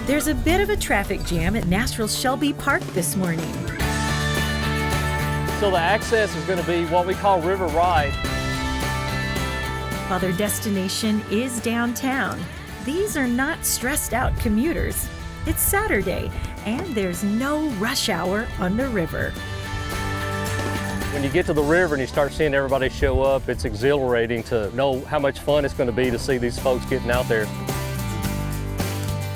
There's a bit of a traffic jam at Nashville's Shelby Park this morning. So the access is going to be what we call River Ride. While their destination is downtown, these are not stressed out commuters. It's Saturday, and there's no rush hour on the river. When you get to the river and you start seeing everybody show up, it's exhilarating to know how much fun it's going to be to see these folks getting out there.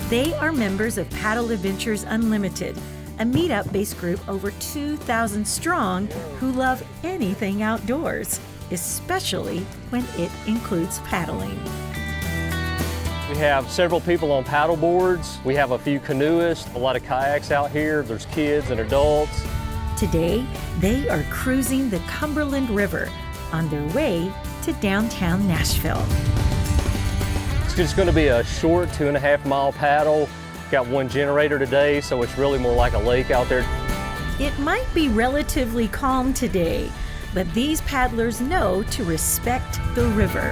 They are members of Paddle Adventures Unlimited, a meetup-based group over 2,000 strong who love anything outdoors, especially when it includes paddling. We have several people on paddle boards. We have a few canoeists, a lot of kayaks out here. There's kids and adults. Today, they are cruising the Cumberland River on their way to downtown Nashville. It's just going to be a short 2.5 mile paddle. Got one generator today, so it's really more like a lake out there. It might be relatively calm today, but these paddlers know to respect the river.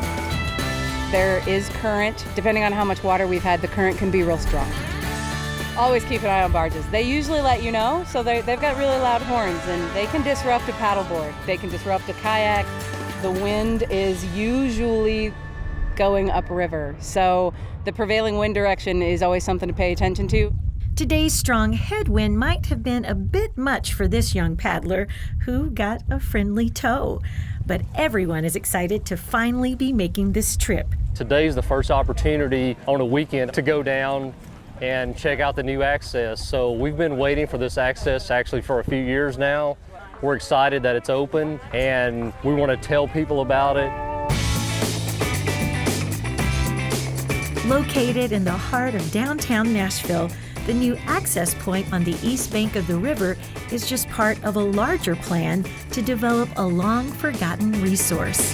There is current. Depending on how much water we've had, the current can be real strong. Always keep an eye on barges. They usually let you know, so they've got really loud horns, and they can disrupt a paddleboard. They can disrupt a kayak. The wind is usually going upriver, so the prevailing wind direction is always something to pay attention to. Today's strong headwind might have been a bit much for this young paddler who got a friendly tow. But everyone is excited to finally be making this trip. Today's the first opportunity on a weekend to go down and check out the new access. So we've been waiting for this access actually for a few years now. We're excited that it's open and we want to tell people about it. Located in the heart of downtown Nashville, the new access point on the east bank of the river is just part of a larger plan to develop a long-forgotten resource.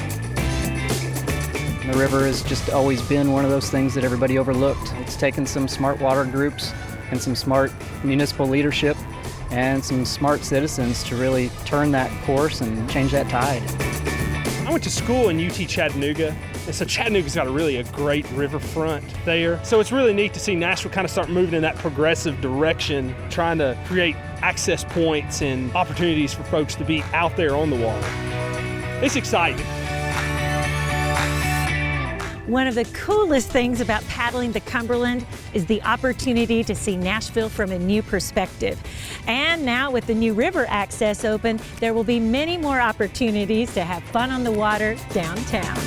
The river has just always been one of those things that everybody overlooked. It's taken some smart water groups and some smart municipal leadership and some smart citizens to really turn that course and change that tide. I went to school in UT Chattanooga, and so Chattanooga's got a great riverfront there. So it's really neat to see Nashville kind of start moving in that progressive direction, trying to create access points and opportunities for folks to be out there on the water. It's exciting. One of the coolest things about paddling the Cumberland is the opportunity to see Nashville from a new perspective. And now with the new river access open, there will be many more opportunities to have fun on the water downtown.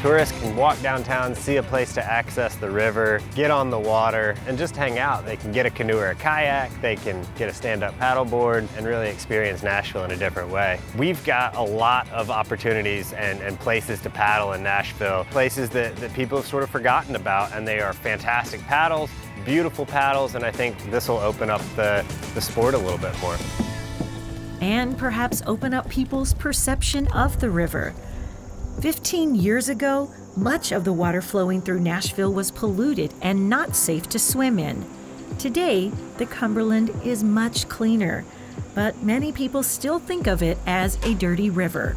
Tourists can walk downtown, see a place to access the river, get on the water, and just hang out. They can get a canoe or a kayak, they can get a stand-up paddleboard, and really experience Nashville in a different way. We've got a lot of opportunities and places to paddle in Nashville, places that people have sort of forgotten about, and they are fantastic paddles, beautiful paddles, and I think this will open up the sport a little bit more. And perhaps open up people's perception of the river. 15 years ago, much of the water flowing through Nashville was polluted and not safe to swim in. Today, the Cumberland is much cleaner, but many people still think of it as a dirty river.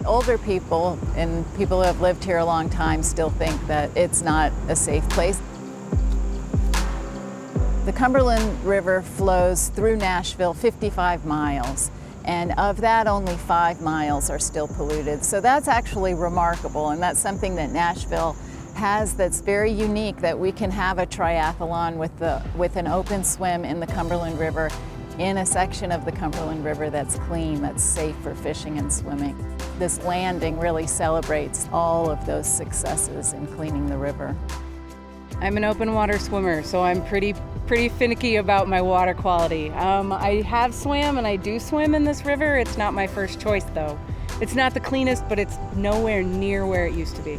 Older people and people who have lived here a long time still think that it's not a safe place. The Cumberland River flows through Nashville 55 miles. And of that, only 5 miles are still polluted. So that's actually remarkable, and that's something that Nashville has that's very unique, that we can have a triathlon with an open swim in the Cumberland River, in a section of the Cumberland River that's clean, that's safe for fishing and swimming. This landing really celebrates all of those successes in cleaning the river. I'm an open water swimmer, so I'm pretty finicky about my water quality. I have swam and I do swim in this river. It's not my first choice though. It's not the cleanest, but it's nowhere near where it used to be.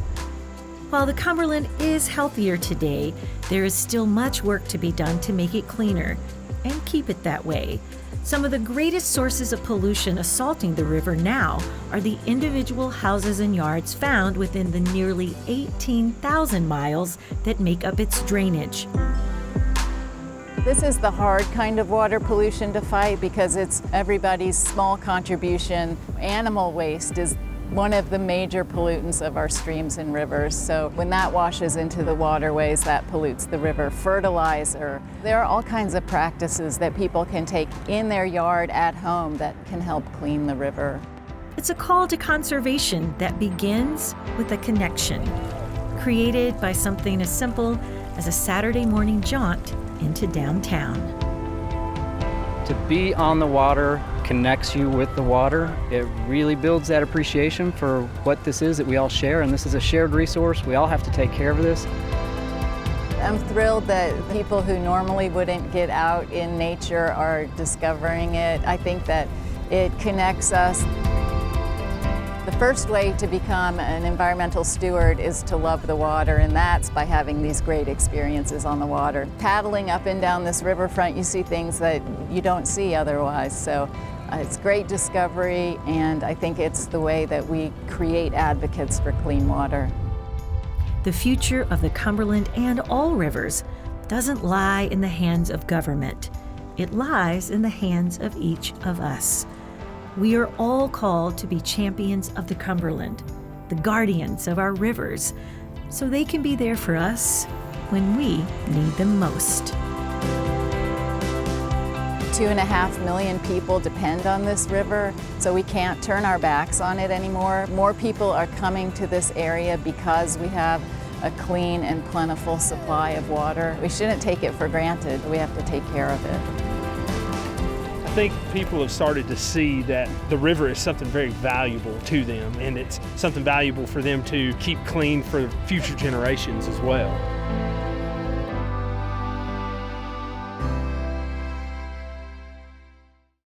While the Cumberland is healthier today, there is still much work to be done to make it cleaner and keep it that way. Some of the greatest sources of pollution assaulting the river now are the individual houses and yards found within the nearly 18,000 miles that make up its drainage. This is the hard kind of water pollution to fight because it's everybody's small contribution. Animal waste is one of the major pollutants of our streams and rivers. So when that washes into the waterways, that pollutes the river. Fertilizer. There are all kinds of practices that people can take in their yard at home that can help clean the river. It's a call to conservation that begins with a connection, created by something as simple as a Saturday morning jaunt into downtown. To be on the water connects you with the water. It really builds that appreciation for what this is that we all share, and this is a shared resource. We all have to take care of this. I'm thrilled that people who normally wouldn't get out in nature are discovering it. I think that it connects us. The first way to become an environmental steward is to love the water, and that's by having these great experiences on the water. Paddling up and down this riverfront, you see things that you don't see otherwise. So it's great discovery, and I think it's the way that we create advocates for clean water. The future of the Cumberland and all rivers doesn't lie in the hands of government. It lies in the hands of each of us. We are all called to be champions of the Cumberland, the guardians of our rivers, so they can be there for us when we need them most. 2.5 million people depend on this river, so we can't turn our backs on it anymore. More people are coming to this area because we have a clean and plentiful supply of water. We shouldn't take it for granted. We have to take care of it. I think people have started to see that the river is something very valuable to them, and it's something valuable for them to keep clean for future generations as well.